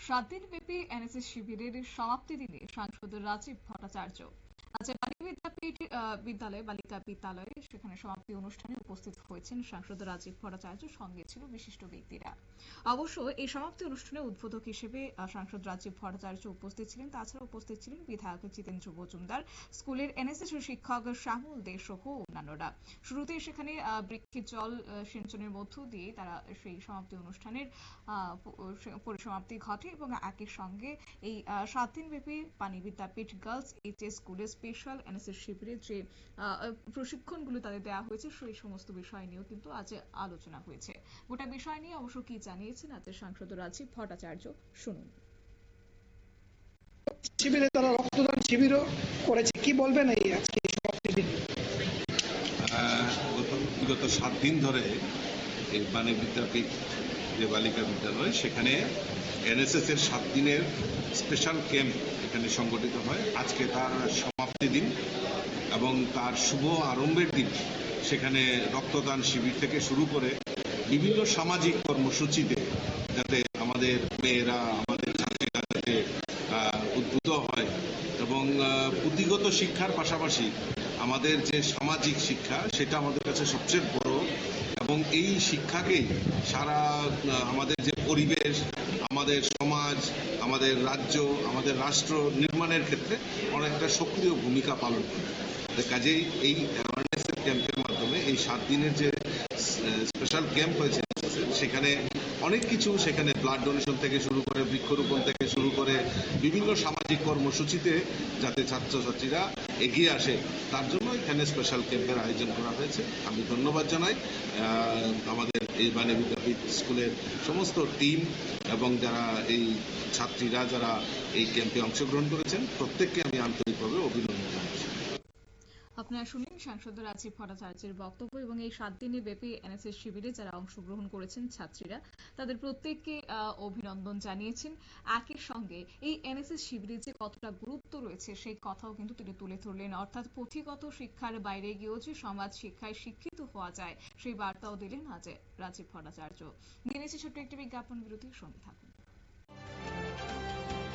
7 দিনব্যাপী এনএসএস শিবিরের সমাপ্তি দিনে সাংসদ রাজীব ভট্টাচার্য আজ বালিকা বিদ্যাপীঠ বালিকা বিদ্যালয়ে সেখানে সমাপ্তি অনুষ্ঠানে উপস্থিত হয়েছেন সাংসদ রাজীব ভট্টাচার্য, সঙ্গে ছিল বিশিষ্ট ব্যক্তিরা। অবশ্য এই সমাপ্তি অনুষ্ঠানে উদ্বোধক হিসেবে সাংসদ রাজীব ভট্টাচার্য উপস্থিত ছিলেন। তাছাড়া উপস্থিত ছিলেন বিধায়ক জিতেন্দ্র মজুমদার, স্কুলের এনএসএস শিক্ষক শ্যামল দে সহ অন্যান্যরা। শুরুতেই সেখানে বৃক্ষের জল সিঞ্চনের মধ্য দিয়ে তারা সেই সমাপ্তি অনুষ্ঠানের পরিসমাপ্তি ঘটে এবং একই সঙ্গে এই 7 দিনব্যাপী পানি বিদ্যাপীঠ গার্লস এইচএস স্কুলের স্পেশাল এনএসএস শিবিরের যে প্রশিক্ষণগুলো তাদের দেওয়া হয়েছে সেই সমস্ত বিষয় নিয়েও কিন্তু আজ আলোচনা হয়েছে। গোটা বিষয় নিয়ে অবশ্য কি জানিয়েছেন আজ সাংসদ রাজীব ভট্টাচার্য, শুনুন। শিবিরে তারা রক্তদান শিবিরও করেছে, কি বলবেন এই আজকে সমাপ্তি দিন? বিগত 7 দিন ধরে এই পানি বিদ্যাপীঠ যে বালিকা বিদ্যালয়, সেখানে এনএসএস এর 7 দিনের স্পেশাল ক্যাম্প এখানে সংগঠিত হয়। আজকে তার সমাপ্তি দিন এবং তার শুভ আরম্ভের দিন। সেখানে রক্তদান শিবির থেকে শুরু করে বিভিন্ন সামাজিক কর্মসূচিতে যাতে আমাদের মেয়েরা, আমাদের ছাত্রীরা যাতে উদ্বুদ্ধ হয় এবং পুঁথিগত শিক্ষার পাশাপাশি আমাদের যে সামাজিক শিক্ষা, সেটা আমাদের কাছে সবচেয়ে বড়। এবং এই শিক্ষাকেই সারা আমাদের যে পরিবেশ, আমাদের সমাজ, আমাদের রাজ্য, আমাদের রাষ্ট্র নির্মাণের ক্ষেত্রে অনেকটা সক্রিয় ভূমিকা পালন করে। কাজেই এই অ্যাওয়ারনেস ক্যাম্পের মাধ্যমে এই 7 দিনের যে স্পেশাল ক্যাম্প হয়েছে, সেখানে অনেক কিছু, সেখানে ব্লাড ডোনেশন থেকে শুরু করে বৃক্ষরোপণ থেকে শুরু করে বিভিন্ন সামাজিক কর্মসূচিতে যাতে ছাত্রছাত্রীরা এগিয়ে আসে, তার জন্য এখানে স্পেশাল ক্যাম্পের আয়োজন করা হয়েছে। আমি ধন্যবাদ জানাই আমাদের এই বালিকা বিদ্যাপীঠ স্কুলের সমস্ত টিম এবং যারা এই ছাত্রীরা যারা এই ক্যাম্পে অংশগ্রহণ করেছেন, প্রত্যেককে আমি আন্তরিকভাবে অভিনন্দন জানাচ্ছি। আপনারা শুনলেন সাংসদ রাজীব ভট্টাচার্যের বক্তব্য এবং এই 7 দিনের ব্যাপী এনএসএস শিবিরে যারা অংশগ্রহণ করেছেন ছাত্রীরা, তাদের প্রত্যেককে অভিনন্দন জানিয়েছেন। একই সঙ্গে এই এনএসএস শিবিরে যে কতটা গুরুত্ব রয়েছে সেই কথাও কিন্তু তিনি তুলে ধরলেন। অর্থাৎ পুঁথিগত শিক্ষার বাইরে গিয়েও যে সমাজ শিক্ষায় শিক্ষিত হওয়া যায় সেই বার্তাও দিলেন আজ রাজীব ভট্টাচার্য। নিয়ে নিচ্ছে ছোট্ট একটি বিজ্ঞাপন বিরতি, সঙ্গে থাকুন।